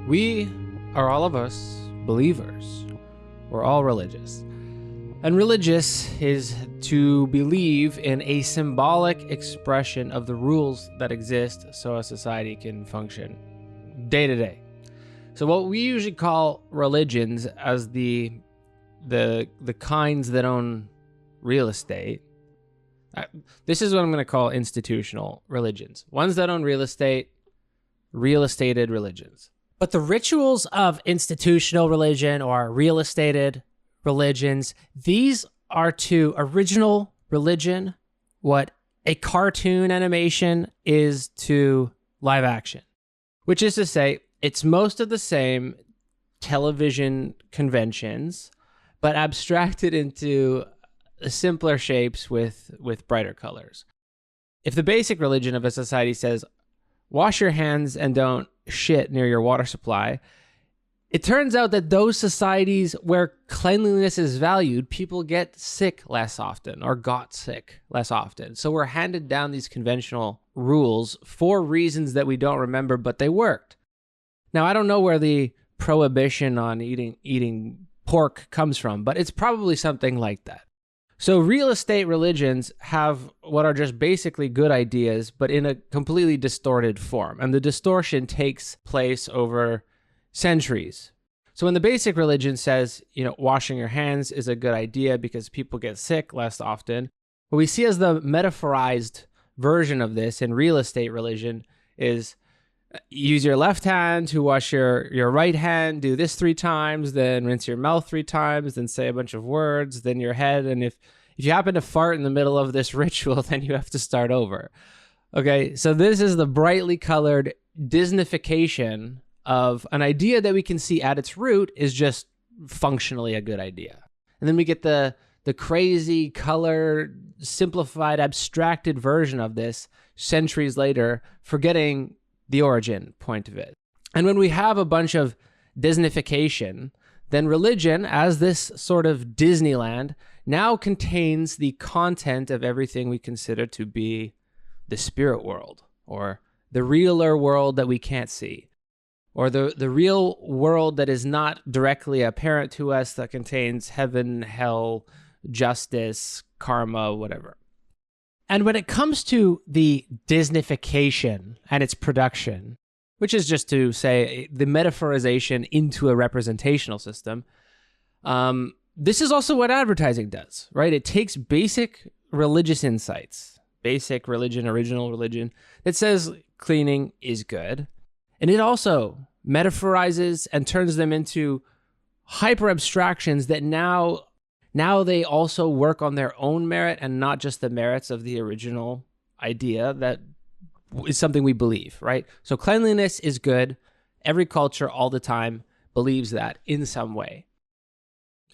We are all of us believers. We're all religious. And religious is to believe in a symbolic expression of the rules that exist so a society can function day to day. So what we usually call religions as the kinds that own real estate, this is what I'm going to call institutional religions. Ones that own real estate, real-estated religions. But the rituals of institutional religion or real-estated religions, these are to original religion what a cartoon animation is to live action. Which is to say, it's most of the same television conventions, but abstracted into simpler shapes with brighter colors. If the basic religion of a society says, wash your hands and don't shit near your water supply, it turns out that those societies where cleanliness is valued, people get sick less often or got sick less often. So we're handed down these conventional rules for reasons that we don't remember, but they worked. Now, I don't know where the prohibition on eating pork comes from, but it's probably something like that. So real estate religions have what are just basically good ideas, but in a completely distorted form. And the distortion takes place over centuries. So when the basic religion says, washing your hands is a good idea because people get sick less often, what we see as the metaphorized version of this in real estate religion is use your left hand to wash your right hand, do this 3 times, then rinse your mouth 3 times, then say a bunch of words, then your head. And if you happen to fart in the middle of this ritual, then you have to start over. Okay, so this is the brightly colored Disneyfication of an idea that we can see at its root is just functionally a good idea. And then we get the crazy colored, simplified, abstracted version of this centuries later, forgetting the origin point of it. And when we have a bunch of Disneyfication, then religion, as this sort of Disneyland, now contains the content of everything we consider to be the spirit world, or the realer world that we can't see, or the real world that is not directly apparent to us, that contains heaven, hell, justice, karma, whatever. And when it comes to the Disneyfication and its production, which is just to say the metaphorization into a representational system, this is also what advertising does, right? It takes basic religious insights, basic religion, original religion, that says cleaning is good, and it also metaphorizes and turns them into hyper abstractions that now they also work on their own merit and not just the merits of the original idea that is something we believe, right? So cleanliness is good. Every culture all the time believes that in some way.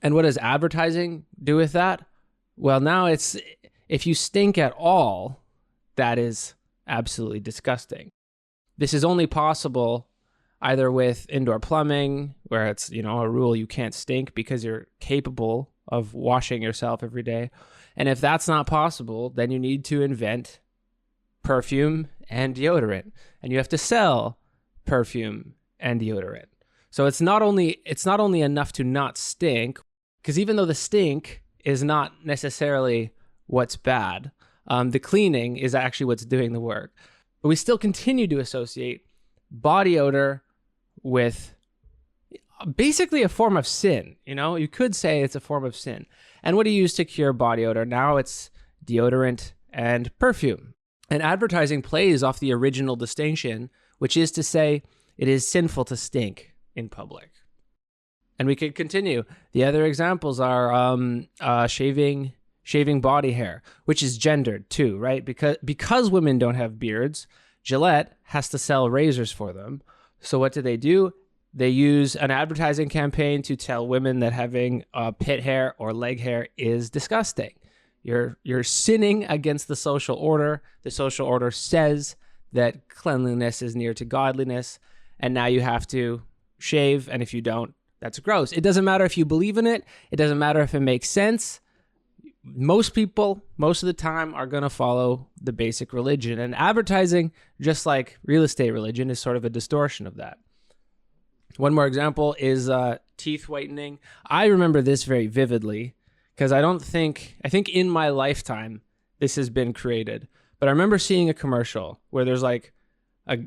And what does advertising do with that? Well, now it's, if you stink at all, that is absolutely disgusting. This is only possible either with indoor plumbing, where it's, a rule you can't stink because you're capable of washing yourself every day. And if that's not possible, then you need to invent perfume and deodorant, and you have to sell perfume and deodorant. So it's not only enough to not stink, because even though the stink is not necessarily what's bad, the cleaning is actually what's doing the work. But we still continue to associate body odor with basically a form of sin. You could say it's a form of sin. And what do you use to cure body odor? Now it's deodorant and perfume. And advertising plays off the original distinction, which is to say it is sinful to stink in public. And we could continue. The other examples are shaving body hair, which is gendered too, right? Because women don't have beards, Gillette has to sell razors for them. So what do? They use an advertising campaign to tell women that having pit hair or leg hair is disgusting. You're sinning against the social order. The social order says that cleanliness is near to godliness, and now you have to shave, and if you don't, that's gross. It doesn't matter if you believe in it. It doesn't matter if it makes sense. Most people, most of the time, are going to follow the basic religion. And advertising, just like real estate religion, is sort of a distortion of that. One more example is teeth whitening. I remember this very vividly because I think in my lifetime this has been created. But I remember seeing a commercial where there's like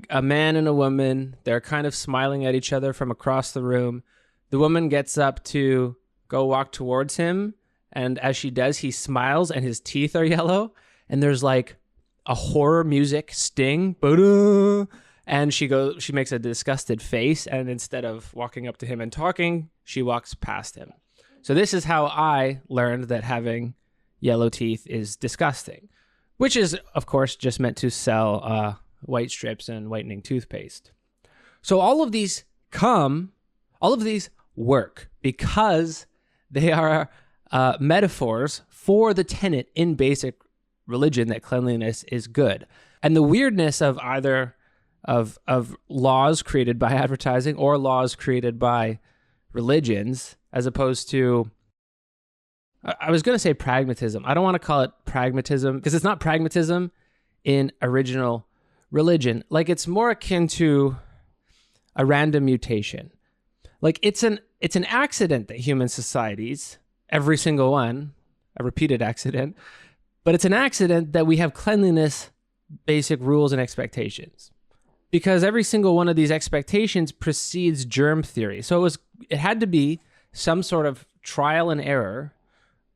a man and a woman. They're kind of smiling at each other from across the room. The woman gets up to go walk towards him. And as she does, he smiles and his teeth are yellow. And there's like a horror music sting. And she makes a disgusted face. And instead of walking up to him and talking, she walks past him. So this is how I learned that having yellow teeth is disgusting, which is, of course, just meant to sell white strips and whitening toothpaste. So all of these work because they are metaphors for the tenet in basic religion that cleanliness is good. And the weirdness of either of laws created by advertising or laws created by religions, as opposed to, I was going to say pragmatism. I don't want to call it pragmatism because it's not pragmatism in original religion. Like, it's more akin to a random mutation. Like, it's an accident that human societies, every single one, a repeated accident, but it's an accident that we have cleanliness, basic rules and expectations. Because every single one of these expectations precedes germ theory. So it had to be some sort of trial and error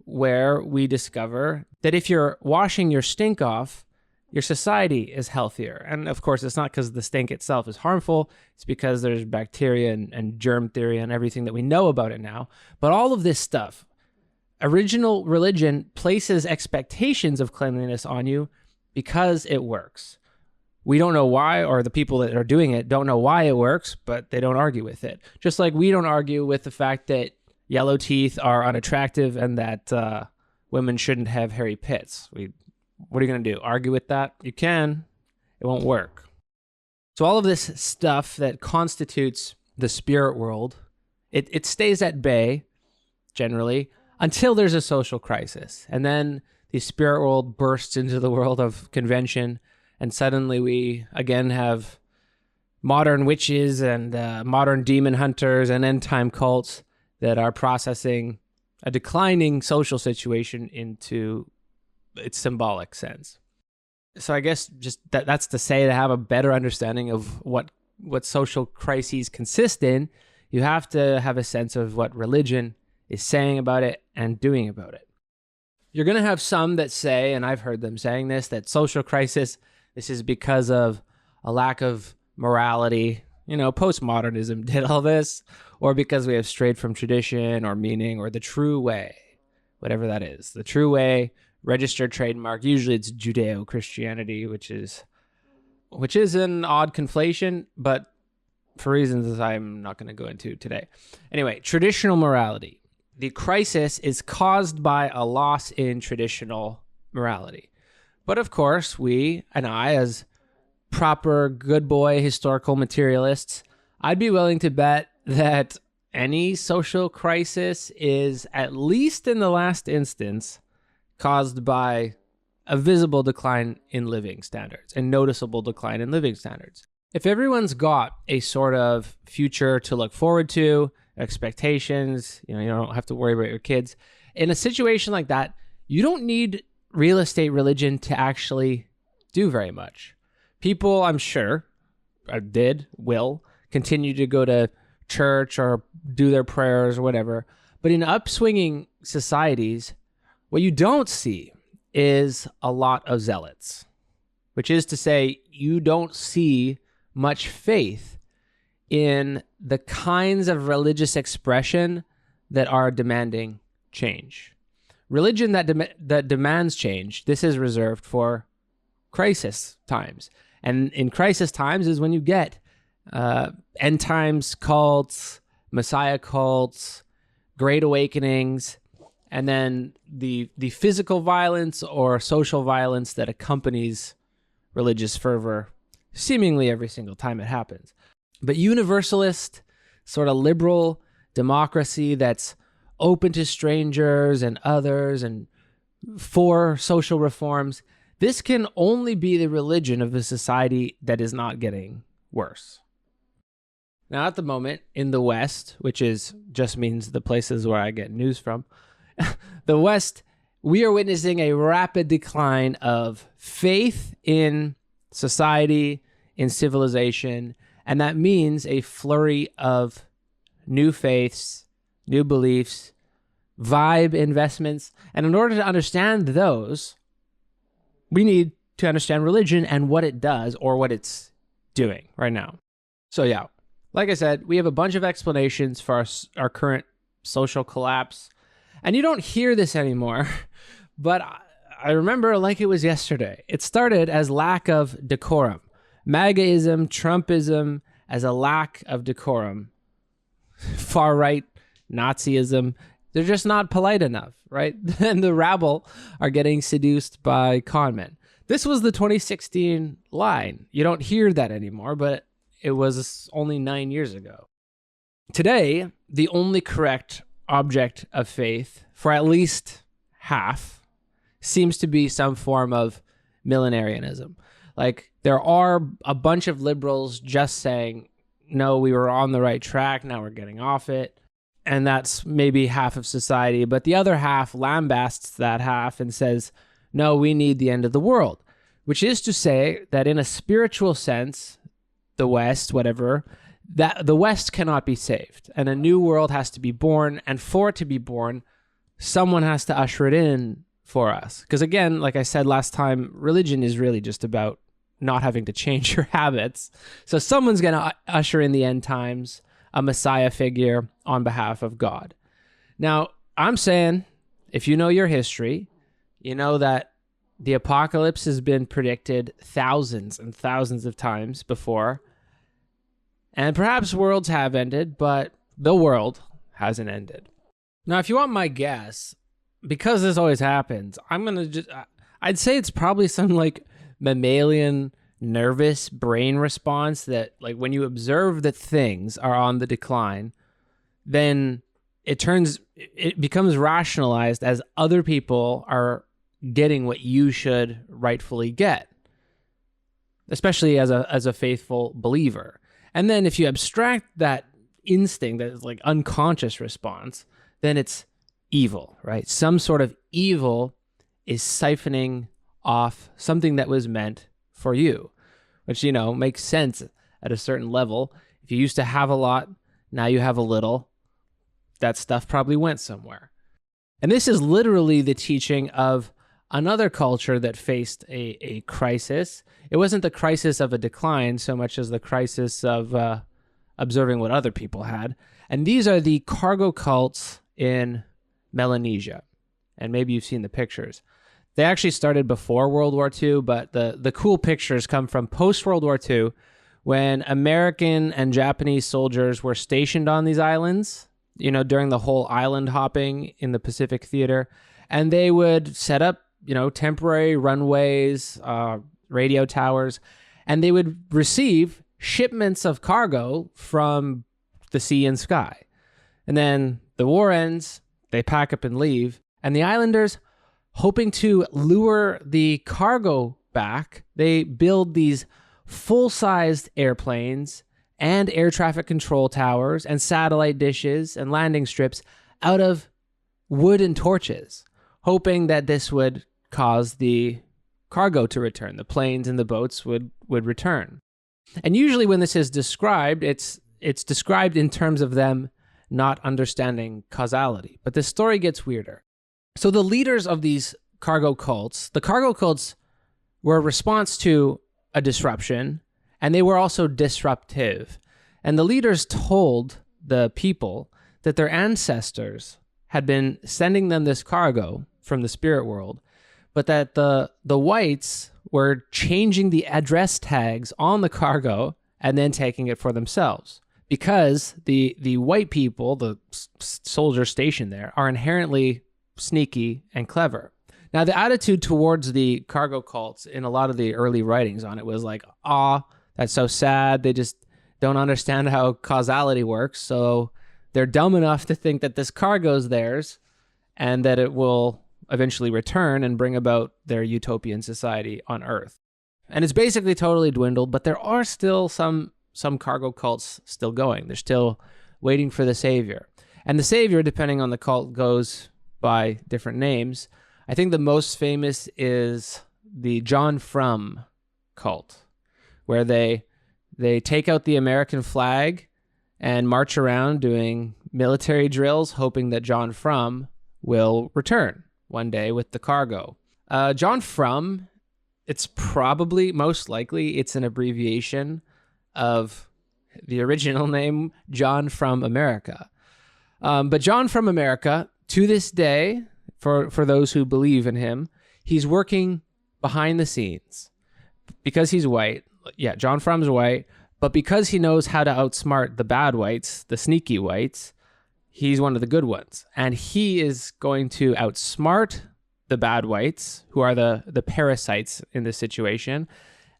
where we discover that if you're washing your stink off, your society is healthier. And of course, it's not because the stink itself is harmful. It's because there's bacteria and germ theory and everything that we know about it now. But all of this stuff, original religion places expectations of cleanliness on you because it works. We don't know why, or the people that are doing it don't know why it works, but they don't argue with it. Just like we don't argue with the fact that yellow teeth are unattractive and that women shouldn't have hairy pits. What are you going to do? Argue with that? You can. It won't work. So all of this stuff that constitutes the spirit world, it stays at bay, generally, until there's a social crisis. And then the spirit world bursts into the world of convention, and suddenly we, again, have modern witches and modern demon hunters and end-time cults that are processing a declining social situation into its symbolic sense. So I guess just that's to say, to have a better understanding of what social crises consist in, you have to have a sense of what religion is saying about it and doing about it. You're going to have some that say, and I've heard them saying this, that social crisis, this is because of a lack of morality. Postmodernism did all this, or because we have strayed from tradition or meaning or the true way, whatever that is. The true way, registered trademark, usually it's Judeo-Christianity, which is an odd conflation, but for reasons I'm not going to go into today. Anyway, traditional morality. The crisis is caused by a loss in traditional morality. But of course, we and I, as proper good boy historical materialists, I'd be willing to bet that any social crisis is, at least in the last instance, caused by a visible decline in living standards, a noticeable decline in living standards. If everyone's got a sort of future to look forward to, expectations, you don't have to worry about your kids. In a situation like that, you don't need real estate religion to actually do very much. People, I'm sure, will continue to go to church or do their prayers or whatever. But in upswinging societies, what you don't see is a lot of zealots, which is to say, you don't see much faith in the kinds of religious expression that are demanding change. Religion that demands change, this is reserved for crisis times. And in crisis times is when you get end times cults, messiah cults, great awakenings, and then the physical violence or social violence that accompanies religious fervor seemingly every single time it happens. But universalist, sort of liberal democracy that's open to strangers and others and for social reforms, this can only be the religion of a society that is not getting worse. Now, at the moment, in the West, which is just means the places where I get news from, the West, we are witnessing a rapid decline of faith in society, in civilization, and that means a flurry of new faiths, new beliefs, vibe investments. And in order to understand those, we need to understand religion and what it does or what it's doing right now. So yeah, like I said, we have a bunch of explanations for our current social collapse. And you don't hear this anymore, but I remember like it was yesterday. It started as lack of decorum. MAGAism, Trumpism as a lack of decorum. Far-right Nazism, they're just not polite enough, right? And the rabble are getting seduced by conmen. This was the 2016 line. You don't hear that anymore, but it was only 9 years ago. Today, the only correct object of faith for at least half seems to be some form of millenarianism. Like, there are a bunch of liberals just saying, no, we were on the right track, now we're getting off it. And that's maybe half of society. But the other half lambasts that half and says, no, we need the end of the world. Which is to say that in a spiritual sense, the West, whatever, that the West cannot be saved. And a new world has to be born. And for it to be born, someone has to usher it in for us. Because again, like I said last time, religion is really just about not having to change your habits. So someone's going to usher in the end times, a Messiah figure on behalf of God. Now, I'm saying, if you know your history, you know that the apocalypse has been predicted thousands and thousands of times before. And perhaps worlds have ended, but the world hasn't ended. Now, if you want my guess, because this always happens, I'd say it's probably some like mammalian nervous brain response that, like, when you observe that things are on the decline, then it becomes rationalized as other people are getting what you should rightfully get, especially as a faithful believer. And then if you abstract that instinct, that is like unconscious response, then it's evil, right? Some sort of evil is siphoning off something that was meant for you, which, you know, makes sense at a certain level. If you used to have a lot, now you have a little, that stuff probably went somewhere. And this is literally the teaching of another culture that faced a crisis. It wasn't the crisis of a decline so much as the crisis of observing what other people had. And these are the cargo cults in Melanesia. And maybe you've seen the pictures. They actually started before World War II, but the cool pictures come from post-World War II when American and Japanese soldiers were stationed on these islands, you know, during the whole island hopping in the Pacific Theater. And they would set up, you know, temporary runways, radio towers, and they would receive shipments of cargo from the sea and sky. And then the war ends, they pack up and leave, and the islanders, hoping to lure the cargo back, they build these full-sized airplanes and air traffic control towers and satellite dishes and landing strips out of wood and torches, hoping that this would cause the cargo to return. The planes and the boats would return. And usually when this is described, it's described in terms of them not understanding causality. But this story gets weirder. So the leaders of these cargo cults, the cargo cults were a response to a disruption, and they were also disruptive. And the leaders told the people that their ancestors had been sending them this cargo from the spirit world, but that the whites were changing the address tags on the cargo and then taking it for themselves. Because the white people, the soldiers stationed there, are inherently sneaky and clever. Now, the attitude towards the cargo cults in a lot of the early writings on it was like, that's so sad. They just don't understand how causality works. So they're dumb enough to think that this cargo's theirs and that it will eventually return and bring about their utopian society on Earth. And it's basically totally dwindled, but there are still some some cargo cults still going. They're still waiting for the savior. And the savior, depending on the cult, goes by different names. I think the most famous is the John Frum cult, where they take out the American flag and march around doing military drills, hoping that John Frum will return one day with the cargo. John Frum, it's probably, most likely, it's an abbreviation of the original name, John from America. But John from America, to this day, for those who believe in him, he's working behind the scenes. Because he's white, yeah, John Frum's white, but because he knows how to outsmart the bad whites, the sneaky whites, he's one of the good ones. And he is going to outsmart the bad whites, who are the parasites in this situation.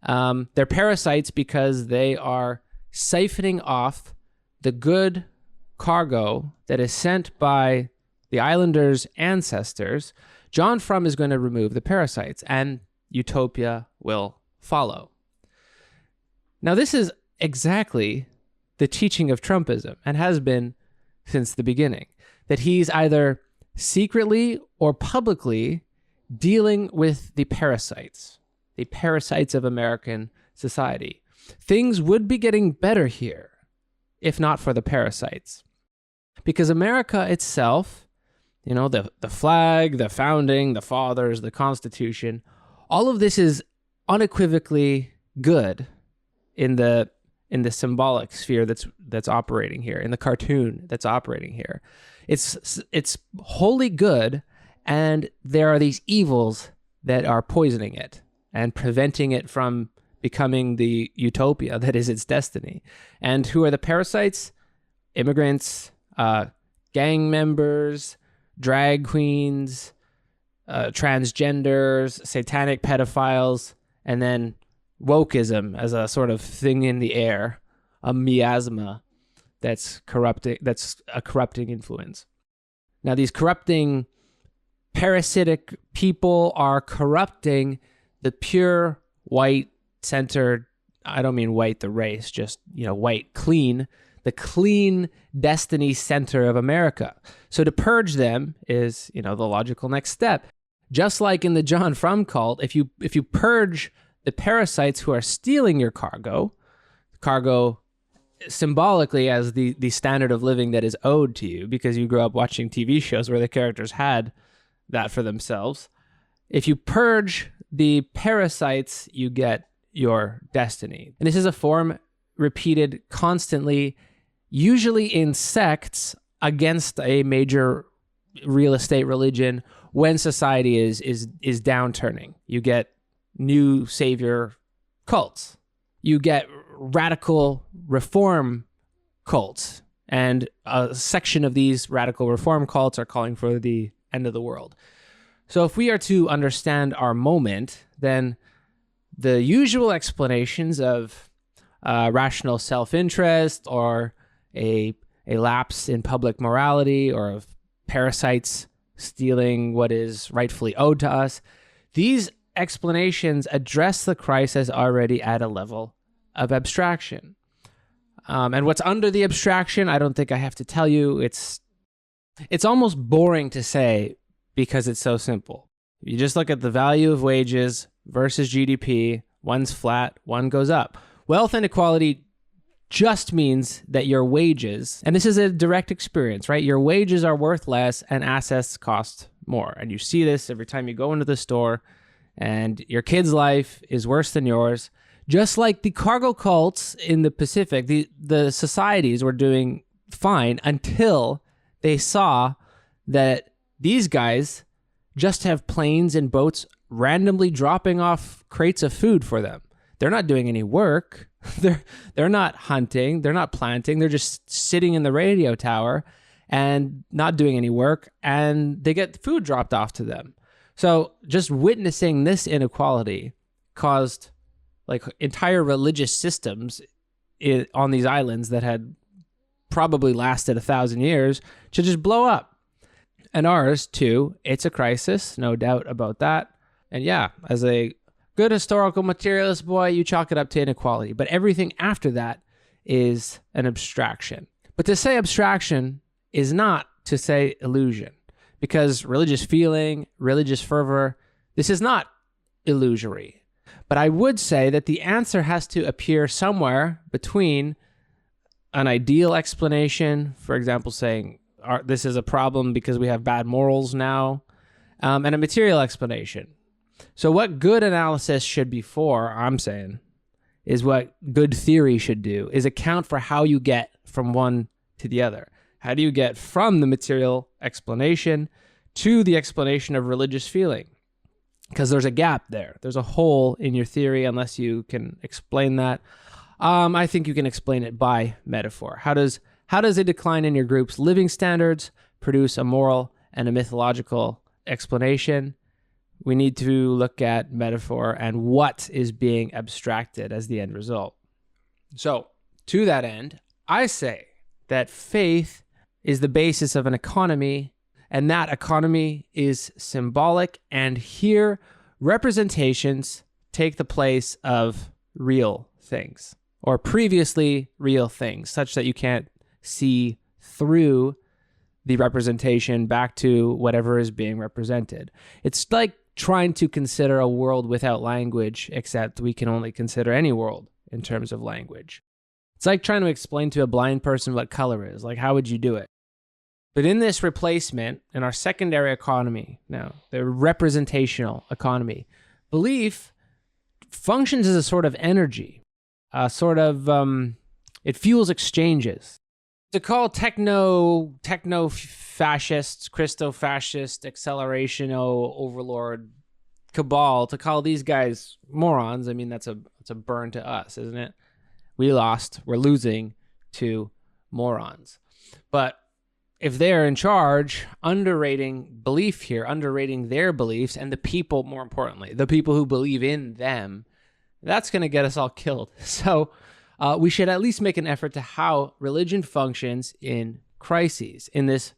They're parasites because they are siphoning off the good cargo that is sent by the islanders' ancestors. John Frum is going to remove the parasites, and utopia will follow. Now, this is exactly the teaching of Trumpism, and has been since the beginning, that he's either secretly or publicly dealing with the parasites of American society. Things would be getting better here if not for the parasites. Because America itself, you know, the flag, the founding, the fathers, the Constitution, all of this is unequivocally good in the symbolic sphere that's operating here, in the cartoon that's operating here. It's wholly good, and there are these evils that are poisoning it and preventing it from becoming the utopia that is its destiny. And who are the parasites? Immigrants, gang members, drag queens, transgenders, satanic pedophiles, and then wokeism as a sort of thing in the air, a miasma that's a corrupting influence. Now, these corrupting parasitic people are corrupting the pure white-centered, I don't mean white the race, just, white, clean, the clean destiny center of America. So to purge them is, the logical next step. Just like in the John Frum cult, if you purge the parasites who are stealing your cargo symbolically as the standard of living that is owed to you because you grew up watching TV shows where the characters had that for themselves. If you purge the parasites, you get your destiny. And this is a form repeated constantly, usually in sects against a major real estate religion when society is downturning. You get new savior cults. You get radical reform cults. And a section of these radical reform cults are calling for the end of the world. So if we are to understand our moment, then the usual explanations of rational self-interest or a lapse in public morality or of parasites stealing what is rightfully owed to us, these explanations address the crisis already at a level of abstraction. And what's under the abstraction, I don't think I have to tell you. It's almost boring to say because it's so simple. You just look at the value of wages versus GDP. One's flat, one goes up. Wealth inequality just means that your wages, and this is a direct experience, right? Your wages are worth less and assets cost more. And you see this every time you go into the store, and your kid's life is worse than yours. Just like the cargo cults in the Pacific, the societies were doing fine until they saw that these guys just have planes and boats randomly dropping off crates of food for them. They're not doing any work. They're not hunting. They're not planting. They're just sitting in the radio tower and not doing any work, and they get food dropped off to them. So just witnessing this inequality caused entire religious systems on these islands that had probably lasted 1,000 years to just blow up. And ours, too, it's a crisis, no doubt about that. And yeah, as a good historical materialist boy, you chalk it up to inequality. But everything after that is an abstraction. But to say abstraction is not to say illusion, because religious feeling, religious fervor, this is not illusory. But I would say that the answer has to appear somewhere between an ideal explanation, for example, saying this is a problem because we have bad morals now, and a material explanation. So what good analysis should be for, I'm saying, is what good theory should do, is account for how you get from one to the other. How do you get from the material explanation to the explanation of religious feeling? Because there's a gap there. There's a hole in your theory unless you can explain that. I think you can explain it by metaphor. How does a decline in your group's living standards produce a moral and a mythological explanation? We need to look at metaphor and what is being abstracted as the end result. So, to that end, I say that faith is the basis of an economy, and that economy is symbolic, and here representations take the place of real things, or previously real things, such that you can't see through the representation back to whatever is being represented. It's like trying to consider a world without language, except we can only consider any world in terms of language. It's like trying to explain to a blind person what color is. Like, how would you do it? But in this replacement, in our secondary economy now, the representational economy, belief functions as a sort of energy, a sort of, it fuels exchanges. To call techno-fascists, Christo-fascist, accelerational overlord cabal, to call these guys morons, I mean, that's a burn to us, isn't it? We're losing to morons. But if they're in charge, underrating belief here, underrating their beliefs, and the people, more importantly, the people who believe in them, that's going to get us all killed. So we should at least make an effort to how religion functions in crises, in this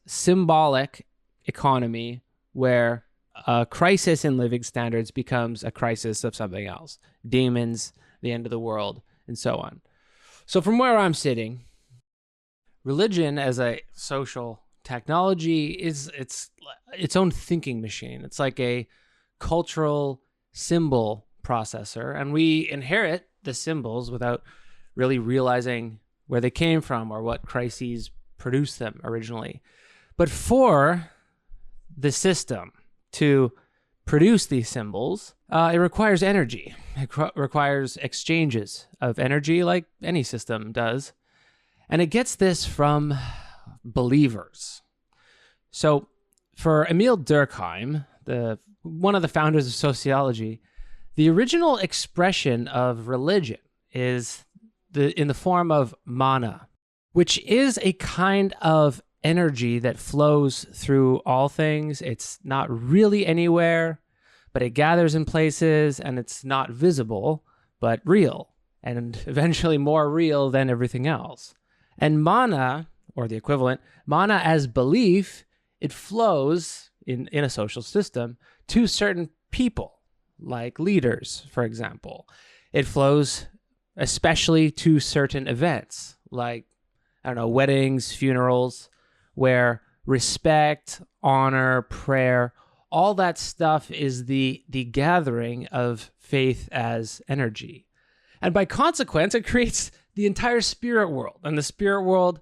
symbolic economy where a crisis in living standards becomes a crisis of something else, demons, the end of the world, and so on. So from where I'm sitting, religion as a social technology is its own thinking machine. It's like a cultural symbol processor, and we inherit the symbols without really realizing where they came from or what crises produced them originally. But for the system to produce these symbols, it requires energy. It requires exchanges of energy like any system does. And it gets this from believers. So for Emil Durkheim, one of the founders of sociology, the original expression of religion is in the form of mana, which is a kind of energy that flows through all things. It's not really anywhere, but it gathers in places, and it's not visible, but real, and eventually more real than everything else. And mana, or the equivalent, mana as belief, it flows in a social system to certain people, like leaders, for example. It flows especially to certain events, like, I don't know, weddings, funerals, where respect, honor, prayer, all that stuff is the gathering of faith as energy. And by consequence, it creates the entire spirit world, and the spirit world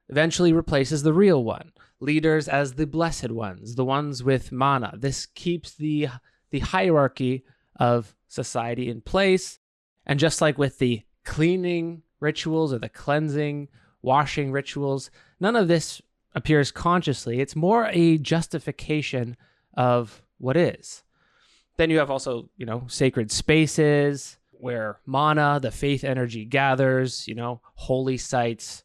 eventually replaces the real one. Leaders as the blessed ones, the ones with mana. This keeps the hierarchy of society in place. And just like with the cleaning rituals or the cleansing, washing rituals, none of this appears consciously. It's more a justification of what is. Then you have also, sacred spaces where mana, the faith energy, gathers, holy sites,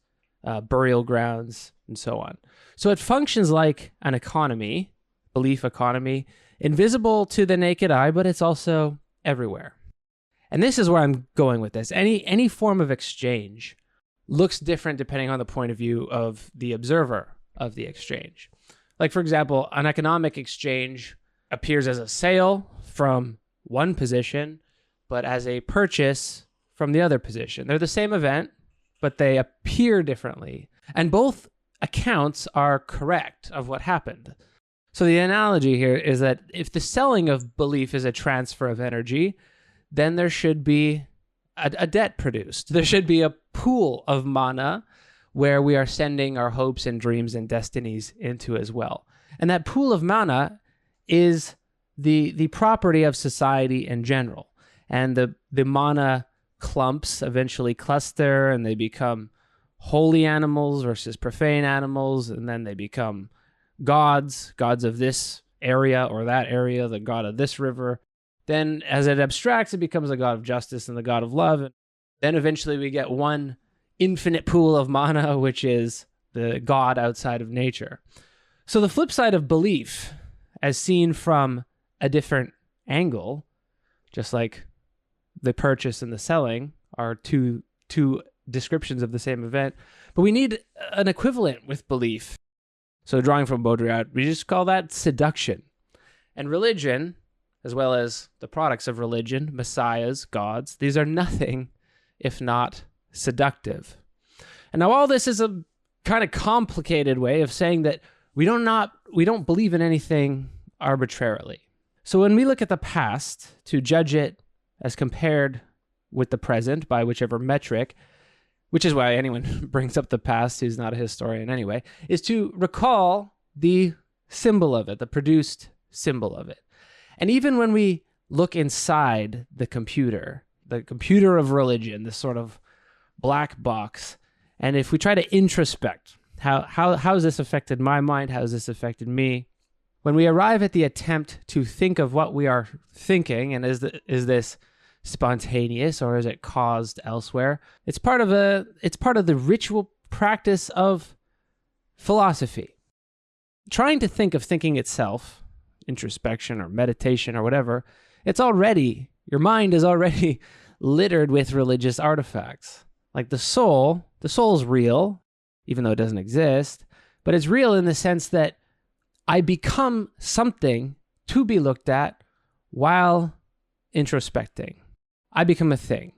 burial grounds, and so on. So it functions like an economy, belief economy, invisible to the naked eye, but it's also everywhere. And this is where I'm going with this. Any form of exchange looks different depending on the point of view of the observer of the exchange. Like, for example, an economic exchange appears as a sale from one position, but as a purchase from the other position. They're the same event, but they appear differently. And both accounts are correct of what happened. So the analogy here is that if the selling of belief is a transfer of energy, then there should be a debt produced. There should be a pool of mana where we are sending our hopes and dreams and destinies into as well. And that pool of mana is the property of society in general. And the mana clumps eventually cluster and they become holy animals versus profane animals, and then they become gods of this area or that area, the god of this river. Then as it abstracts, it becomes a god of justice and the god of love. And then eventually we get one infinite pool of mana, which is the god outside of nature. So the flip side of belief, as seen from a different angle, just like the purchase and the selling are two descriptions of the same event, but we need an equivalent with belief. So drawing from Baudrillard, we just call that seduction. And religion, as well as the products of religion, messiahs, gods, these are nothing if not seductive. And now all this is a kind of complicated way of saying that we don't believe in anything arbitrarily. So when we look at the past to judge it as compared with the present by whichever metric, which is why anyone brings up the past who's not a historian anyway, is to recall the symbol of it, the produced symbol of it. And even when we look inside the computer of religion, this sort of black box, and if we try to introspect, how has this affected my mind? How has this affected me? When we arrive at the attempt to think of what we are thinking, and is this spontaneous or is it caused elsewhere? It's part of the ritual practice of philosophy. Trying to think of thinking itself, introspection or meditation or whatever, your mind is already littered with religious artifacts. Like the soul's real, even though it doesn't exist, but it's real in the sense that I become something to be looked at while introspecting. I become a thing.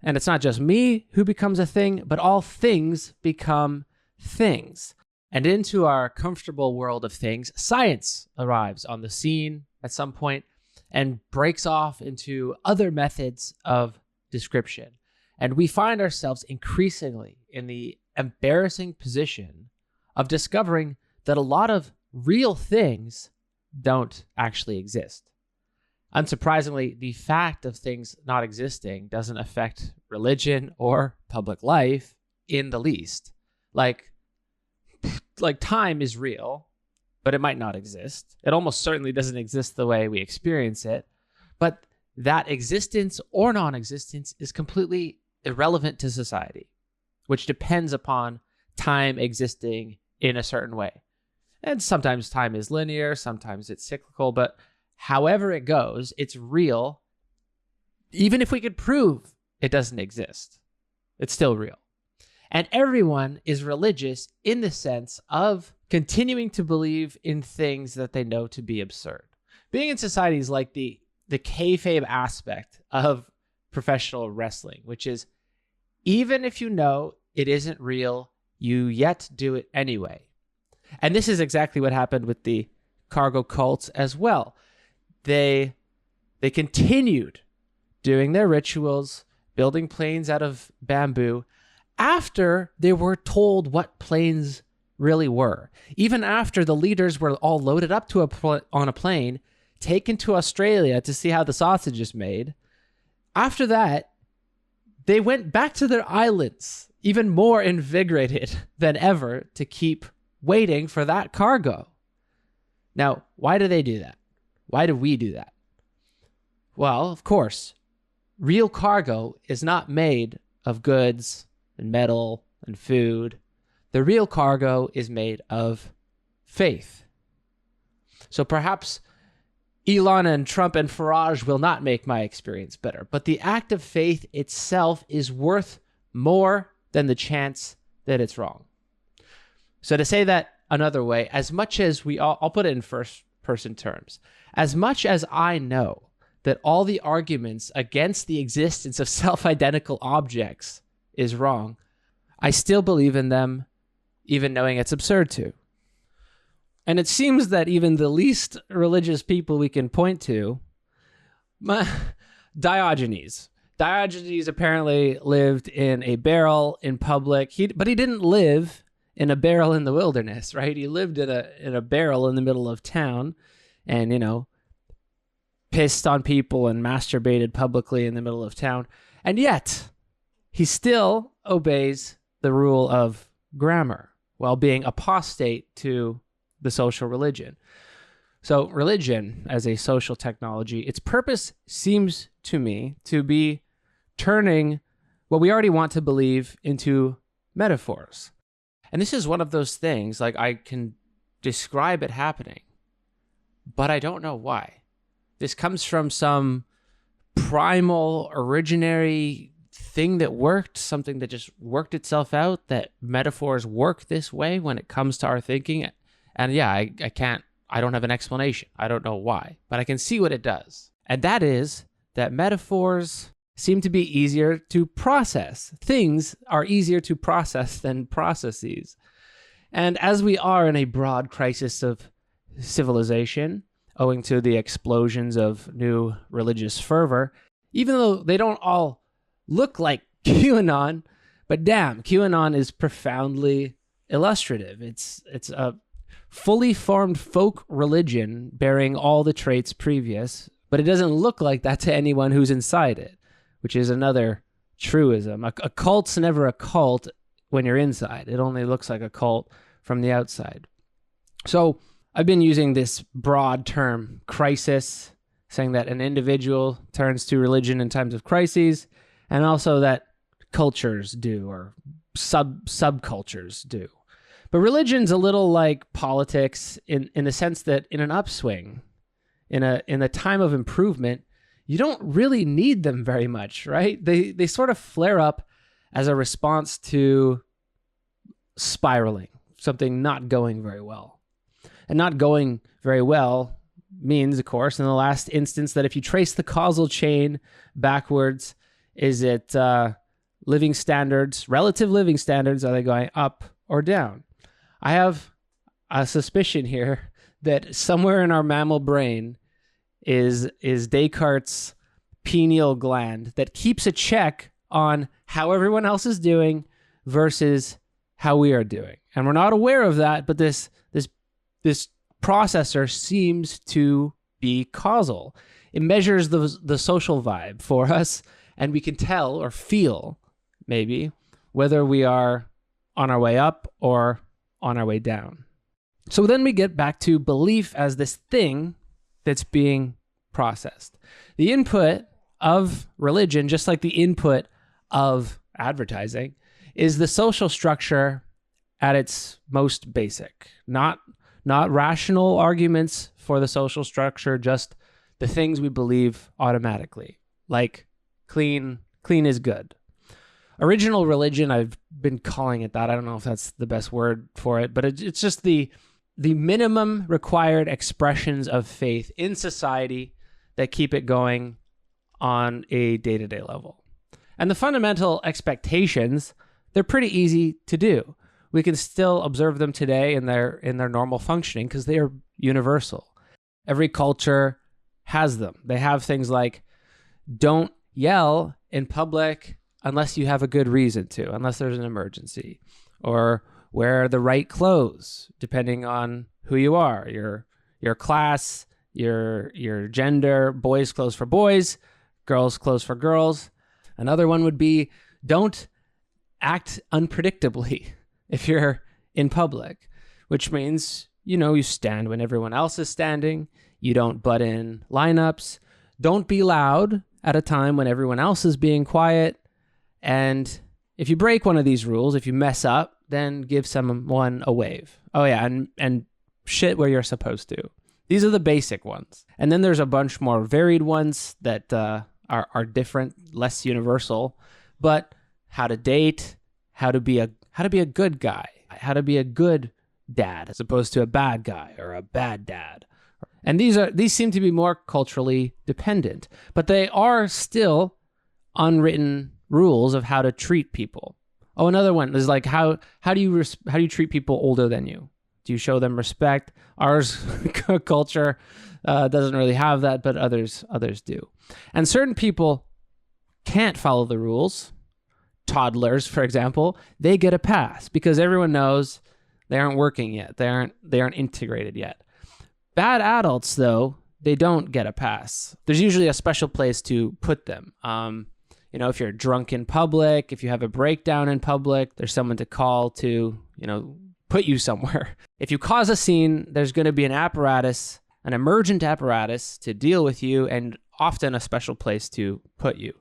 And it's not just me who becomes a thing, but all things become things. And into our comfortable world of things, science arrives on the scene at some point and breaks off into other methods of description. And we find ourselves increasingly in the embarrassing position of discovering that a lot of real things don't actually exist. Unsurprisingly, the fact of things not existing doesn't affect religion or public life in the least. Like time is real, but it might not exist. It almost certainly doesn't exist the way we experience it. But that existence or non-existence is completely irrelevant to society, which depends upon time existing in a certain way. And sometimes time is linear, sometimes it's cyclical, but however it goes, it's real. Even if we could prove it doesn't exist, it's still real. And everyone is religious in the sense of continuing to believe in things that they know to be absurd. Being in society is like the kayfabe aspect of professional wrestling, which is even if you know it isn't real, you yet do it anyway. And this is exactly what happened with the cargo cults as well. They continued doing their rituals, building planes out of bamboo, after they were told what planes really were. Even after the leaders were all loaded up on a plane, taken to Australia to see how the sausage is made. After that, they went back to their islands, even more invigorated than ever, to keep waiting for that cargo. Now, why do they do that? Why do we do that? Well, of course, real cargo is not made of goods and metal and food. The real cargo is made of faith. So perhaps Elon and Trump and Farage will not make my experience better, but the act of faith itself is worth more than the chance that it's wrong. So to say that another way, as much as I'll put it in first person terms, as much as I know that all the arguments against the existence of self-identical objects is wrong, I still believe in them, even knowing it's absurd to. And it seems that even the least religious people we can point to, Diogenes apparently lived in a barrel in public, but he didn't live in a barrel in the wilderness, right? He lived in a barrel in the middle of town and, pissed on people and masturbated publicly in the middle of town. And yet, he still obeys the rule of grammar while being apostate to the social religion. So religion as a social technology, its purpose seems to me to be turning what we already want to believe into metaphors. And this is one of those things, like I can describe it happening, but I don't know why. This comes from some primal, originary thing that worked, something that just worked itself out, that metaphors work this way when it comes to our thinking. And yeah, I don't have an explanation. I don't know why, but I can see what it does. And that is that metaphors seem to be easier to process. Things are easier to process than processes. And as we are in a broad crisis of civilization, owing to the explosions of new religious fervor, even though they don't all look like QAnon, but damn, QAnon is profoundly illustrative. It's a fully formed folk religion bearing all the traits previous, but it doesn't look like that to anyone who's inside it, which is another truism. A cult's never a cult when you're inside. It only looks like a cult from the outside. So I've been using this broad term, crisis, saying that an individual turns to religion in times of crises, and also that cultures do, or subcultures do. But religion's a little like politics in the sense that in an upswing, in a time of improvement, you don't really need them very much, right? They sort of flare up as a response to spiraling, something not going very well. And not going very well means, of course, in the last instance, that if you trace the causal chain backwards, is it living standards, relative living standards, are they going up or down? I have a suspicion here that somewhere in our mammal brain is Descartes' pineal gland that keeps a check on how everyone else is doing versus how we are doing. And we're not aware of that, but this processor seems to be causal. It measures the social vibe for us, and we can tell or feel, maybe, whether we are on our way up or on our way down. So then we get back to belief as this thing that's being processed. The input of religion, just like the input of advertising, is the social structure at its most basic. Not rational arguments for the social structure, just the things we believe automatically, like clean is good. Original religion, I've been calling it that. I don't know if that's the best word for it, but it's just the minimum required expressions of faith in society that keep it going on a day-to-day level. And the fundamental expectations, they're pretty easy to do. We can still observe them today in their normal functioning because they are universal. Every culture has them. They have things like don't yell in public unless you have a good reason to, unless there's an emergency, or wear the right clothes depending on who you are, your class, your gender, boys' clothes for boys, girls' clothes for girls. Another one would be don't act unpredictably if you're in public, which means, you stand when everyone else is standing. You don't butt in lineups. Don't be loud at a time when everyone else is being quiet. And if you break one of these rules, if you mess up, then give someone a wave. Oh yeah, and shit where you're supposed to. These are the basic ones. And then there's a bunch more varied ones that are different, less universal. But how to date, how to be a good guy, how to be a good dad as opposed to a bad guy or a bad dad. And these seem to be more culturally dependent, but they are still unwritten rules of how to treat people. Oh, another one is like how do you treat people older than you? Do you show them respect? Ours culture doesn't really have that, but others do. And certain people can't follow the rules. Toddlers, for example, they get a pass because everyone knows they aren't working yet. They aren't integrated yet. Bad adults, though, they don't get a pass. There's usually a special place to put them. If you're drunk in public, if you have a breakdown in public, there's someone to call to, put you somewhere. If you cause a scene, there's going to be an emergent apparatus to deal with you, and often a special place to put you.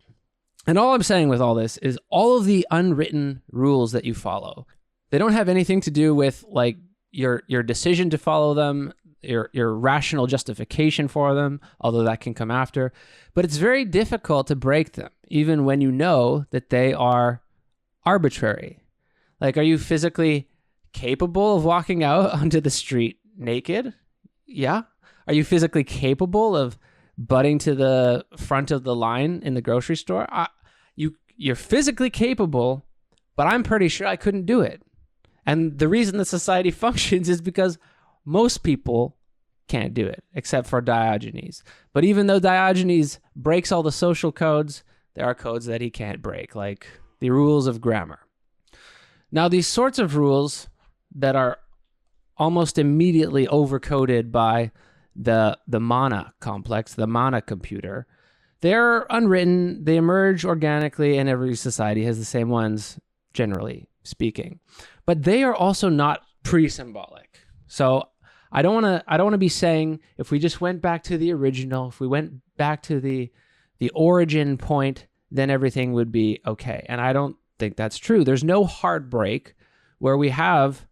And all I'm saying with all this is all of the unwritten rules that you follow, they don't have anything to do with like your decision to follow them, your rational justification for them, although that can come after. But it's very difficult to break them, even when you know that they are arbitrary. Like, are you physically capable of walking out onto the street naked? Yeah. Are you physically capable of butting to the front of the line in the grocery store? You're physically capable, but I'm pretty sure I couldn't do it. And the reason that society functions is because most people can't do it, except for Diogenes. But even though Diogenes breaks all the social codes, there are codes that he can't break, like the rules of grammar. Now, these sorts of rules that are almost immediately overcoded by the mana complex, the mana computer, they're unwritten, they emerge organically, and every society has the same ones, generally speaking. But they are also not pre-symbolic. So I don't want to be saying if we just went back to the original, if we went back to the origin point, then everything would be okay. And I don't think that's true. There's no hard break where we have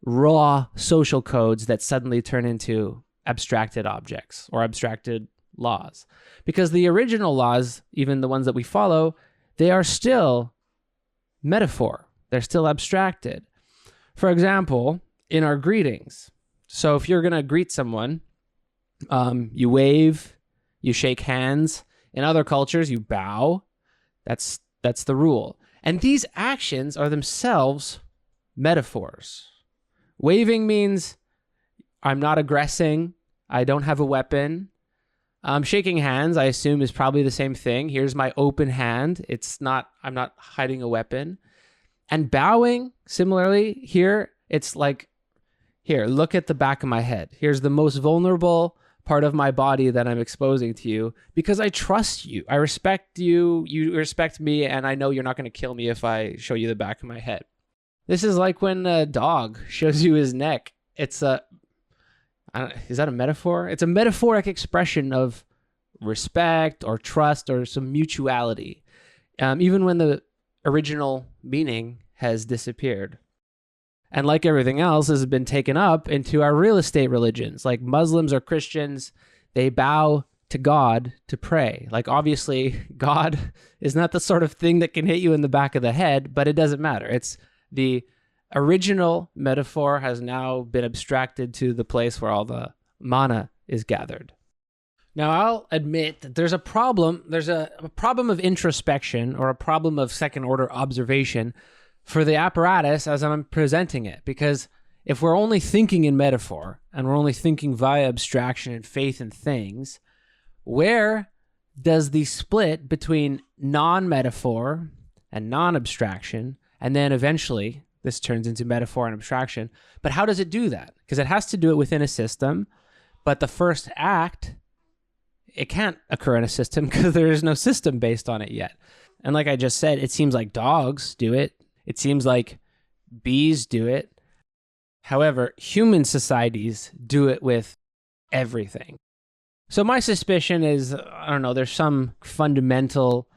raw social codes that suddenly turn into abstracted objects or abstracted laws. Because the original laws, even the ones that we follow, they are still metaphor. They're still abstracted. For example, in our greetings. So if you're going to greet someone, you wave, you shake hands. In other cultures, you bow. That's the rule. And these actions are themselves metaphors. Waving means I'm not aggressing. I don't have a weapon. Shaking hands, I assume, is probably the same thing. Here's my open hand. I'm not hiding a weapon. And bowing, similarly, here, it's like, here, look at the back of my head. Here's the most vulnerable part of my body that I'm exposing to you because I trust you. I respect you. You respect me, and I know you're not going to kill me if I show you the back of my head. This is like when a dog shows you his neck. Is that a metaphor? It's a metaphoric expression of respect or trust or some mutuality, even when the original meaning has disappeared. And like everything else, has been taken up into our real estate religions. Like Muslims or Christians, they bow to God to pray. Like obviously, God is not the sort of thing that can hit you in the back of the head, but it doesn't matter. It's the original metaphor has now been abstracted to the place where all the mana is gathered. Now, I'll admit that there's a problem. There's a problem of introspection or a problem of second-order observation for the apparatus as I'm presenting it. Because if we're only thinking in metaphor and we're only thinking via abstraction and faith in things, where does the split between non-metaphor and non-abstraction, and then eventually this turns into metaphor and abstraction, but how does it do that? Because it has to do it within a system, but the first act, it can't occur in a system because there is no system based on it yet. And like I just said, it seems like dogs do it. It seems like bees do it. However, human societies do it with everything. So my suspicion is, I don't know, there's some fundamental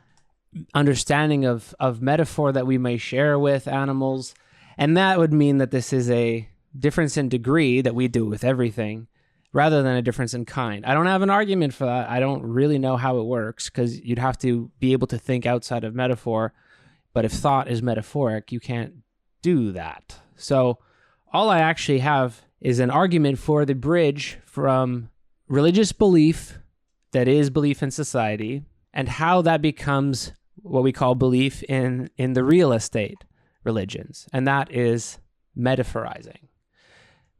understanding of metaphor that we may share with animals. And that would mean that this is a difference in degree that we do with everything rather than a difference in kind. I don't have an argument for that. I don't really know how it works because you'd have to be able to think outside of metaphor. But if thought is metaphoric, you can't do that. So all I actually have is an argument for the bridge from religious belief that is belief in society, and how that becomes what we call belief in the real estate religions, and that is metaphorizing.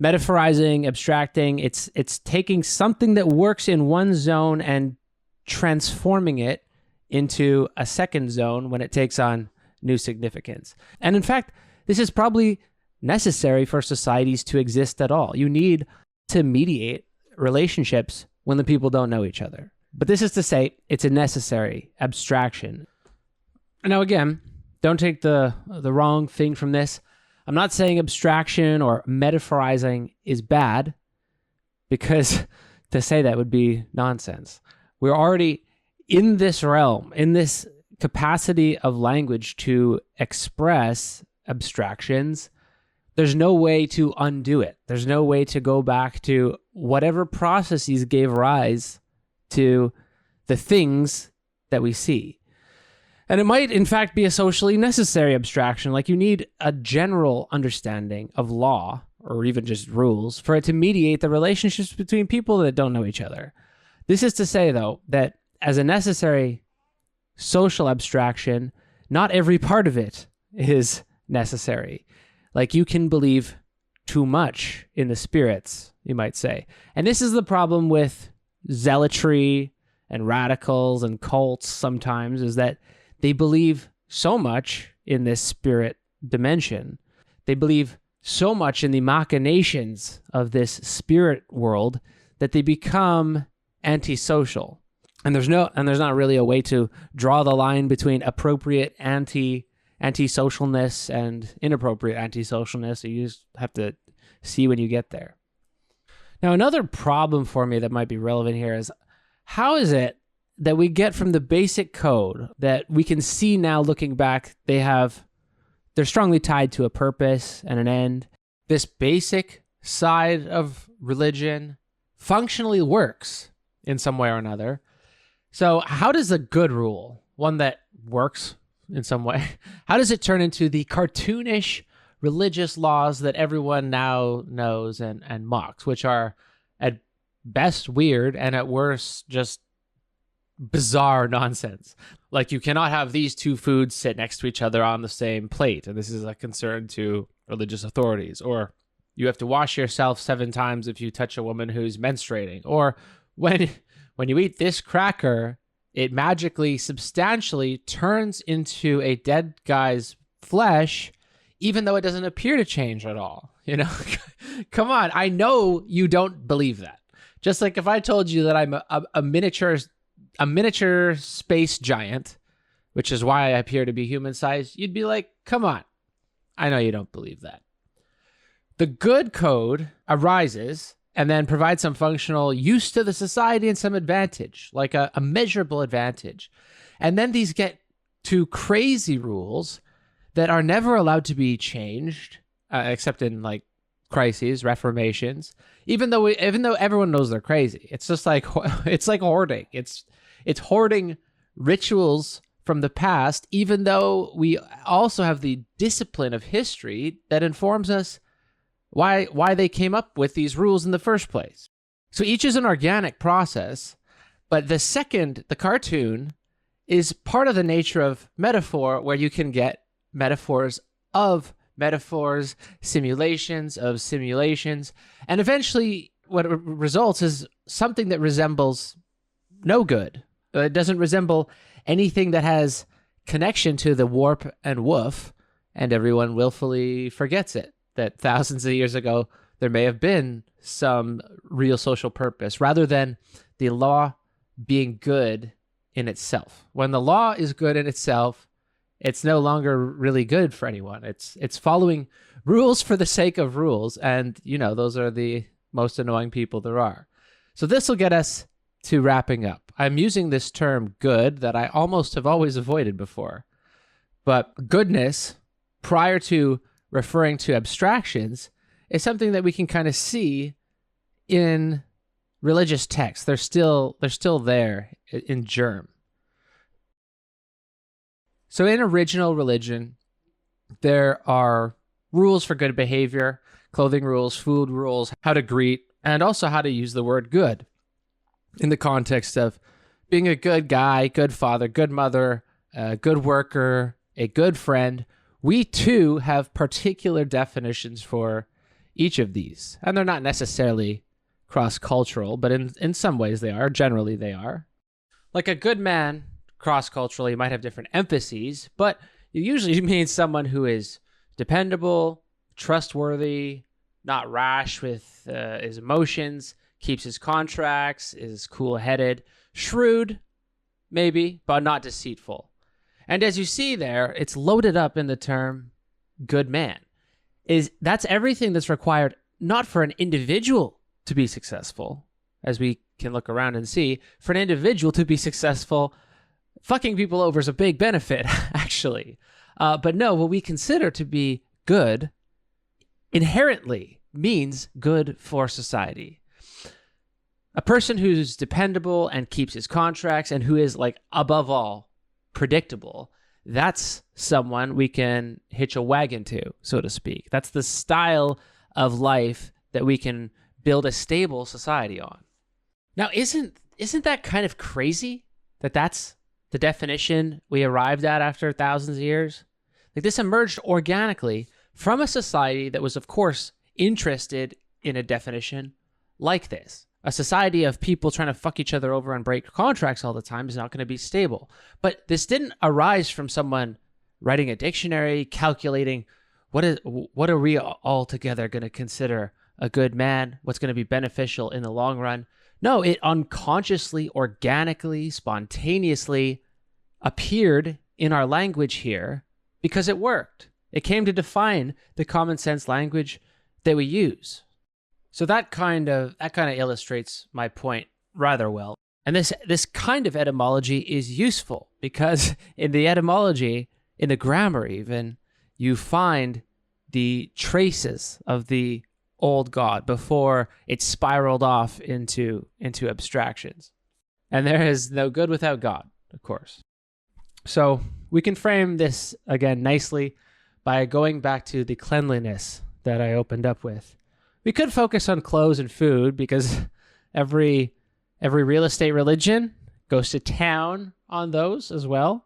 Metaphorizing, abstracting, it's taking something that works in one zone and transforming it into a second zone when it takes on new significance. And in fact, this is probably necessary for societies to exist at all. You need to mediate relationships when the people don't know each other. But this is to say, it's a necessary abstraction. Now, again, don't take the wrong thing from this. I'm not saying abstraction or metaphorizing is bad, because to say that would be nonsense. We're already in this realm, in this capacity of language to express abstractions. There's no way to undo it. There's no way to go back to whatever processes gave rise to the things that we see. And it might, in fact, be a socially necessary abstraction. Like, you need a general understanding of law, or even just rules, for it to mediate the relationships between people that don't know each other. This is to say, though, that as a necessary social abstraction, not every part of it is necessary. Like, you can believe too much in the spirits, you might say. And this is the problem with zealotry and radicals and cults sometimes, is that they believe so much in this spirit dimension. They believe so much in the machinations of this spirit world that they become antisocial. And there's not really a way to draw the line between appropriate antisocialness and inappropriate antisocialness. You just have to see when you get there. Now, another problem for me that might be relevant here is, how is it that we get from the basic code that we can see now looking back, they're strongly tied to a purpose and an end. This basic side of religion functionally works in some way or another. So how does a good rule, one that works in some way, how does it turn into the cartoonish religious laws that everyone now knows and mocks, which are at best weird and at worst just bizarre nonsense? Like, you cannot have these two foods sit next to each other on the same plate, and this is a concern to religious authorities. Or you have to wash yourself 7 times if you touch a woman who's menstruating. Or when you eat this cracker, it magically, substantially turns into a dead guy's flesh, even though it doesn't appear to change at all. You know, come on. I know you don't believe that. Just like if I told you that I'm a miniature space giant, which is why I appear to be human-sized, you'd be like, come on. I know you don't believe that. The good code arises and then provides some functional use to the society and some advantage, like a measurable advantage. And then these get to crazy rules that are never allowed to be changed, except in like crises, reformations. Even though everyone knows they're crazy, it's just like it's like hoarding. It's hoarding rituals from the past, even though we also have the discipline of history that informs us why they came up with these rules in the first place. So each is an organic process, but the cartoon, is part of the nature of metaphor, where you can get metaphors of metaphors, simulations of simulations, and eventually what results is something that resembles no good. It doesn't resemble anything that has connection to the warp and woof, and everyone willfully forgets it, that thousands of years ago there may have been some real social purpose, rather than the law being good in itself. When the law is good in itself, it's no longer really good for anyone. It's following rules for the sake of rules, and those are the most annoying people there are. So this will get us to wrapping up. I'm using this term good that I almost have always avoided before. But goodness, prior to referring to abstractions, is something that we can kind of see in religious texts. They're still there in germ. So in original religion, there are rules for good behavior, clothing rules, food rules, how to greet, and also how to use the word good. in the context of being a good guy, good father, good mother, a good worker, a good friend. We too have particular definitions for each of these. And they're not necessarily cross-cultural, but in some ways they are. Generally they are. Like a good man, cross-culturally, might have different emphases, but it usually means someone who is dependable, trustworthy, not rash with his emotions, keeps his contracts, is cool-headed, shrewd, maybe, but not deceitful. And as you see there, it's loaded up in the term good man. That's everything that's required, not for an individual to be successful, as we can look around and see. For an individual to be successful, fucking people over is a big benefit, actually. But no, what we consider to be good inherently means good for society. A person who's dependable and keeps his contracts and who is, like, above all, predictable, that's someone we can hitch a wagon to, so to speak. That's the style of life that we can build a stable society on. Now, isn't that kind of crazy that that's the definition we arrived at after thousands of years? Like, this emerged organically from a society that was, of course, interested in a definition like this. A society of people trying to fuck each other over and break contracts all the time is not going to be stable. But this didn't arise from someone writing a dictionary, calculating what are we all together going to consider a good man, what's going to be beneficial in the long run. No, it unconsciously, organically, spontaneously appeared in our language here because it worked. It came to define the common sense language that we use. So that kind of illustrates my point rather well. And this kind of etymology is useful because in the etymology, in the grammar even, you find the traces of the old God before it spiraled off into abstractions. And there is no good without God, of course. So we can frame this again nicely by going back to the cleanliness that I opened up with. We could focus on clothes and food because every real estate religion goes to town on those as well.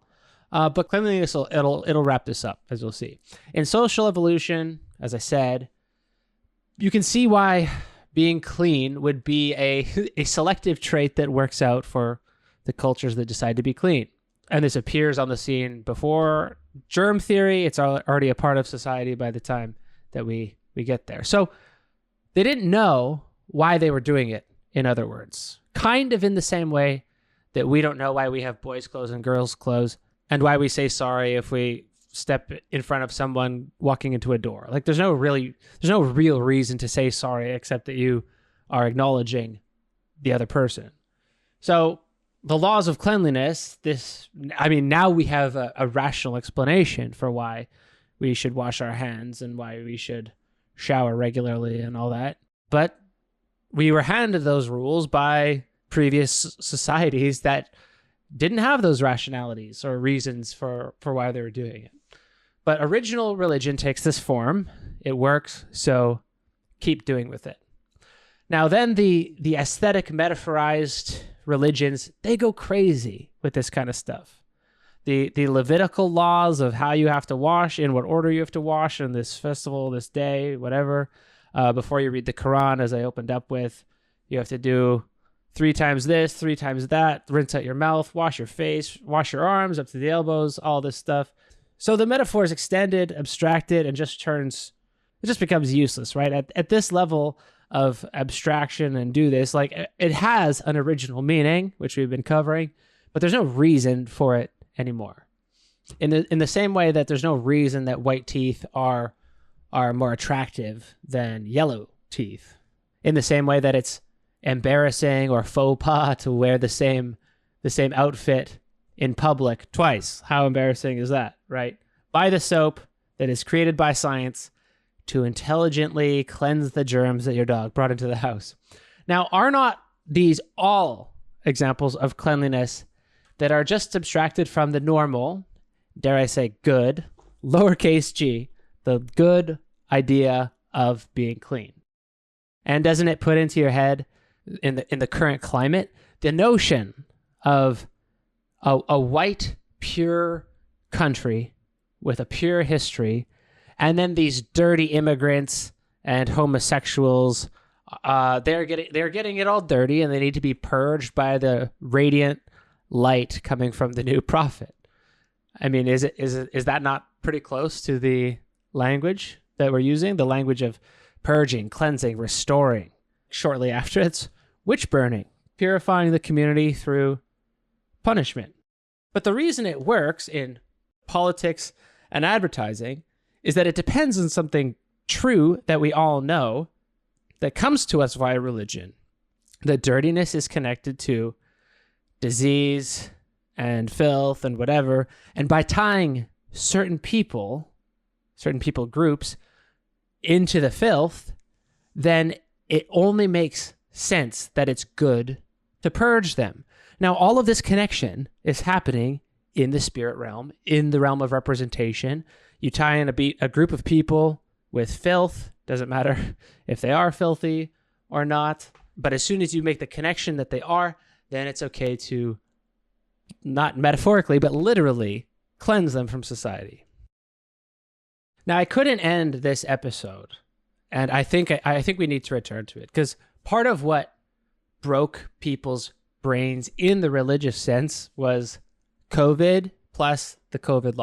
But cleanliness it'll wrap this up, as you'll see. In social evolution, as I said, you can see why being clean would be a selective trait that works out for the cultures that decide to be clean. And this appears on the scene before germ theory. It's already a part of society by the time that we get there. So they didn't know why they were doing it, in other words. Kind of in the same way that we don't know why we have boys' clothes and girls' clothes and why we say sorry if we step in front of someone walking into a door. Like, there's no real reason to say sorry except that you are acknowledging the other person. So the laws of cleanliness, now we have a rational explanation for why we should wash our hands and why we should shower regularly and all that. But we were handed those rules by previous societies that didn't have those rationalities or reasons for why they were doing it. But original religion takes this form. It works, so keep doing with it. Now then, the aesthetic metaphorized religions, they go crazy with this kind of stuff. The Levitical laws of how you have to wash, in what order you have to wash on this festival, this day, whatever. Before you read the Quran, as I opened up with, you have to do 3 times this, 3 times that, rinse out your mouth, wash your face, wash your arms up to the elbows, all this stuff. So the metaphor is extended, abstracted, and just becomes useless, right? At this level of abstraction and do this, like, it has an original meaning, which we've been covering, but there's no reason for it anymore. In the same way that there's no reason that white teeth are more attractive than yellow teeth. In the same way that it's embarrassing or faux pas to wear the same outfit in public twice. How embarrassing is that, right? Buy the soap that is created by science to intelligently cleanse the germs that your dog brought into the house. Now, are not these all examples of cleanliness that are just abstracted from the normal, dare I say good, lowercase g, the good idea of being clean? And doesn't it put into your head, in the current climate, the notion of a white, pure country with a pure history, and then these dirty immigrants and homosexuals, they're getting it all dirty, and they need to be purged by the radiant light coming from the new prophet. I mean, is that not pretty close to the language that we're using? The language of purging, cleansing, restoring. Shortly after, it's witch burning, purifying the community through punishment. But the reason it works in politics and advertising is that it depends on something true that we all know that comes to us via religion. That dirtiness is connected to disease and filth and whatever. And by tying certain people groups into the filth, then it only makes sense that it's good to purge them. Now, all of this connection is happening in the spirit realm, in the realm of representation. You tie in a group of people with filth, doesn't matter if they are filthy or not, but as soon as you make the connection that they are, then it's okay to, not metaphorically, but literally, cleanse them from society. Now, I couldn't end this episode, and I think we need to return to it, because part of what broke people's brains in the religious sense was COVID plus the COVID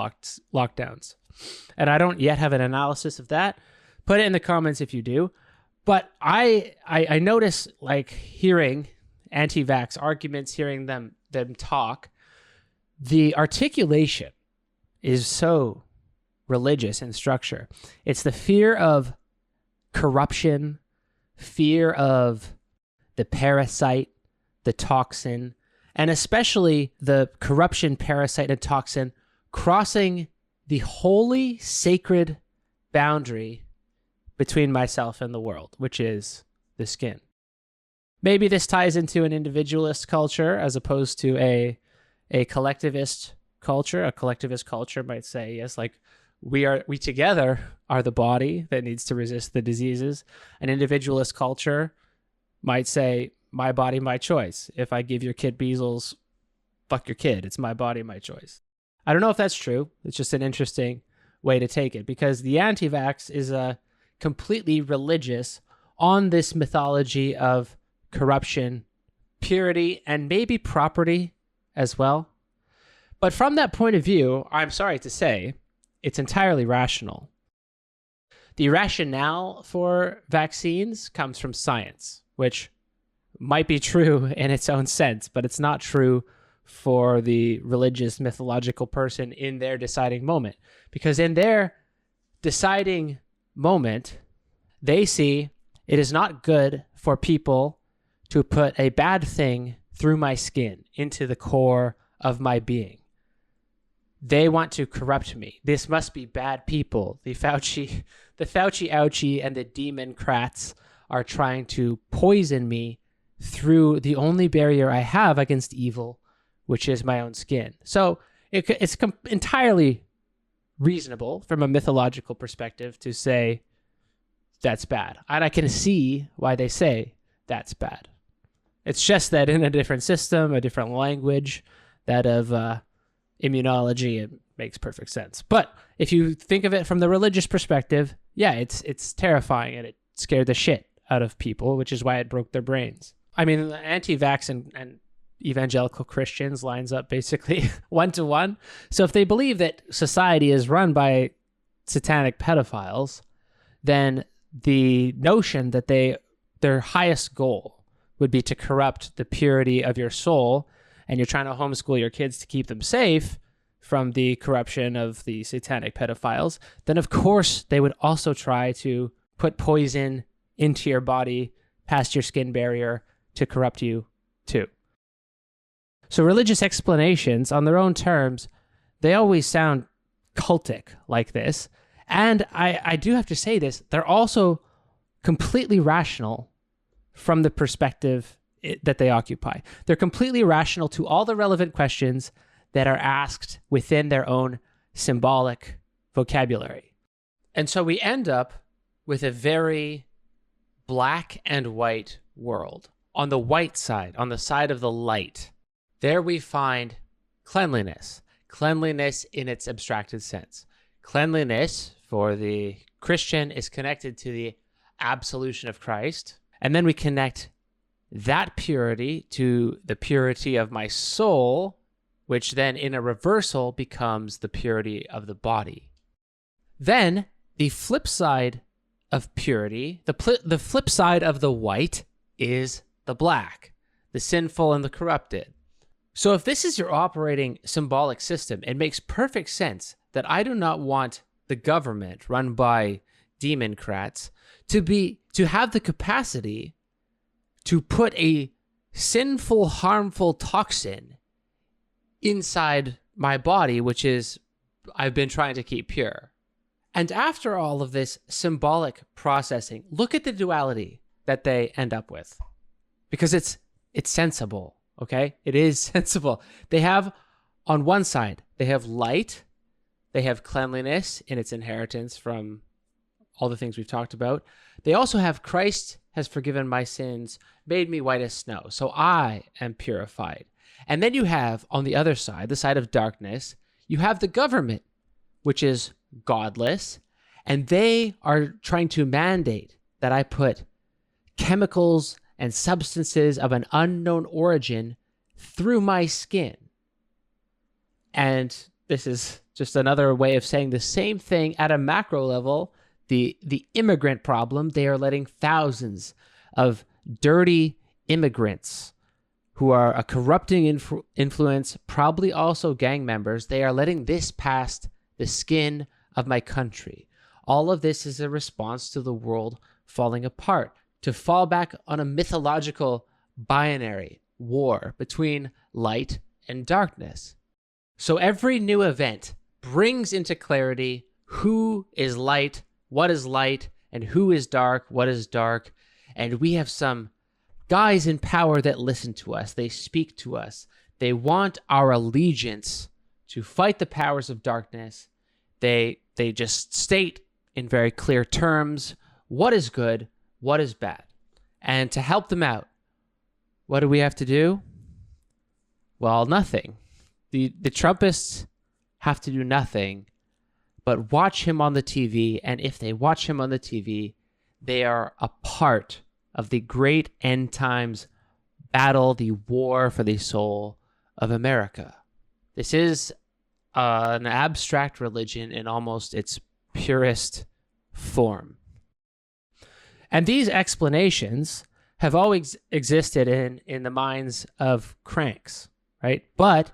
lockdowns. And I don't yet have an analysis of that. Put it in the comments if you do. But I notice, like, hearing anti-vax arguments, hearing them talk, the articulation is so religious in structure. It's the fear of corruption, fear of the parasite, the toxin, and especially the corruption, parasite, and toxin crossing the holy, sacred boundary between myself and the world, which is the skin. Maybe this ties into an individualist culture as opposed to a collectivist culture. A collectivist culture might say, yes, like we together are the body that needs to resist the diseases. An individualist culture might say, my body, my choice. If I give your kid measles, fuck your kid. It's my body, my choice. I don't know if that's true. It's just an interesting way to take it, because the anti-vax is a completely religious on this mythology of corruption, purity, and maybe property as well. But from that point of view, I'm sorry to say, it's entirely rational. The rationale for vaccines comes from science, which might be true in its own sense, but it's not true for the religious mythological person in their deciding moment. Because in their deciding moment, they see it is not good for people to put a bad thing through my skin into the core of my being. They want to corrupt me. This must be bad people. The Fauci ouchie and the Democrats are trying to poison me through the only barrier I have against evil, which is my own skin. So it's entirely reasonable from a mythological perspective to say that's bad. And I can see why they say that's bad. It's just that in a different system, a different language, that of immunology, it makes perfect sense. But if you think of it from the religious perspective, yeah, it's terrifying, and it scared the shit out of people, which is why it broke their brains. I mean, anti-vax and evangelical Christians lines up basically 1-to-1. So if they believe that society is run by satanic pedophiles, then the notion that their highest goal would be to corrupt the purity of your soul, and you're trying to homeschool your kids to keep them safe from the corruption of the satanic pedophiles, then of course they would also try to put poison into your body past your skin barrier to corrupt you too. So religious explanations on their own terms, they always sound cultic like this. And I do have to say this, they're also completely rational from the perspective that they occupy. They're completely rational to all the relevant questions that are asked within their own symbolic vocabulary. And so we end up with a very black and white world. on the white side, on the side of the light, there we find cleanliness. Cleanliness in its abstracted sense. Cleanliness for the Christian is connected to the absolution of Christ. And then we connect that purity to the purity of my soul, which then in a reversal becomes the purity of the body. Then the flip side of purity, the flip side of the white is the black, the sinful and the corrupted. So if this is your operating symbolic system, it makes perfect sense that I do not want the government run by democrats to have the capacity to put a sinful, harmful toxin inside my body, which is I've been trying to keep pure. And after all of this symbolic processing, look at the duality that they end up with, because it's sensible. Okay, it is sensible. They have, on one side, they have light, they have cleanliness in its inheritance from all the things we've talked about. They also have Christ has forgiven my sins, made me white as snow, so I am purified. And then you have, on the other side, the side of darkness, you have the government, which is godless, and they are trying to mandate that I put chemicals and substances of an unknown origin through my skin. And this is just another way of saying the same thing at a macro level. The immigrant problem, they are letting thousands of dirty immigrants who are a corrupting influence, probably also gang members, they are letting this past the skin of my country. All of this is a response to the world falling apart, to fall back on a mythological binary war between light and darkness. So every new event brings into clarity who is light, and who is dark, what is dark. And we have some guys in power that listen to us. They speak to us. They want our allegiance to fight the powers of darkness. They just state in very clear terms what is good, what is bad. And to help them out, what do we have to do? Well, nothing. The Trumpists have to do nothing but watch him on the TV. And if they watch him on the TV, they are a part of the great end times battle, the war for the soul of America. This is an abstract religion in almost its purest form. And these explanations have always existed in the minds of cranks, right? But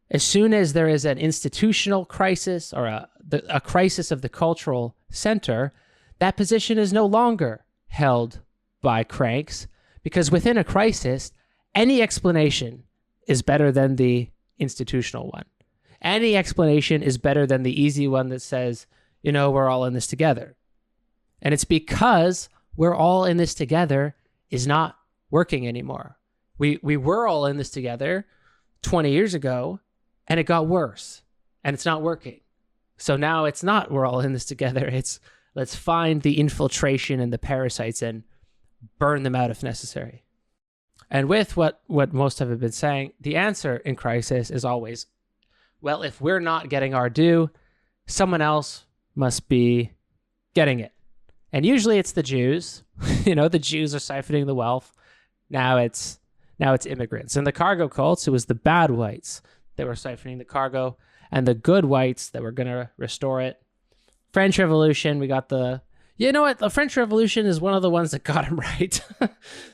as soon as there is an institutional crisis or a crisis of the cultural center, that position is no longer held by cranks, because within a crisis, any explanation is better than the institutional one. Any explanation is better than the easy one that says, we're all in this together. And it's because we're all in this together is not working anymore. We were all in this together 20 years ago, and it got worse, and it's not working. So now it's not we're all in this together. It's let's find the infiltration and the parasites and burn them out if necessary. And with what most have been saying, the answer in crisis is always, well, if we're not getting our due, someone else must be getting it. And usually it's the Jews. The Jews are siphoning the wealth. Now it's immigrants. And the cargo cults, it was the bad whites that were siphoning the cargo, and the good whites that were going to restore it. French Revolution, we got the French Revolution is one of the ones that got them right.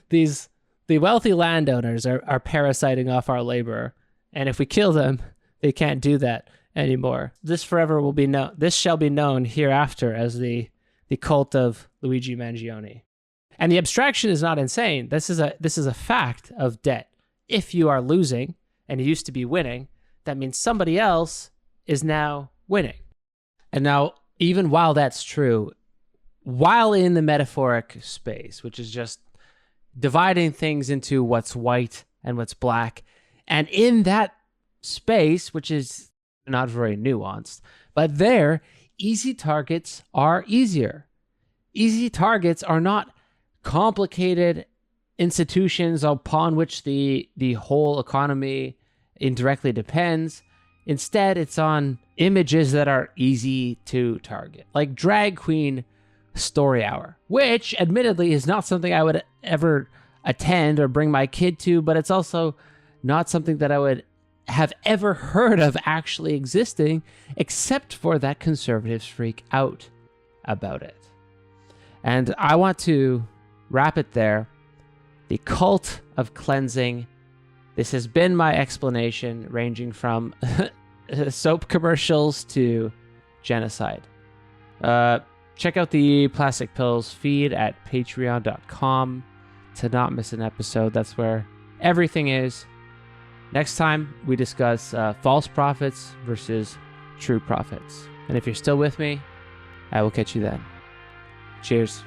The wealthy landowners are parasiting off our labor, and if we kill them, they can't do that anymore. This shall be known hereafter as the cult of Luigi Mangione. And the abstraction is not insane. This is a fact of debt. If you are losing and you used to be winning, that means somebody else is now winning. And now, even while that's true, while in the metaphoric space, which is just dividing things into what's white and what's black, and in that space, which is not very nuanced, but there, easy targets are easier. Easy targets are not complicated institutions upon which the whole economy indirectly depends. Instead, it's on images that are easy to target, like drag queen story hour, which admittedly is not something I would ever attend or bring my kid to, but it's also not something that I would have ever heard of actually existing, except for that conservatives freak out about it. And I want to wrap it there. The cult of cleansing. This has been my explanation, ranging from soap commercials to genocide. Check out the Plastic Pills feed at patreon.com to not miss an episode. That's where everything is. Next time, we discuss false prophets versus true prophets. And if you're still with me, I will catch you then. Cheers.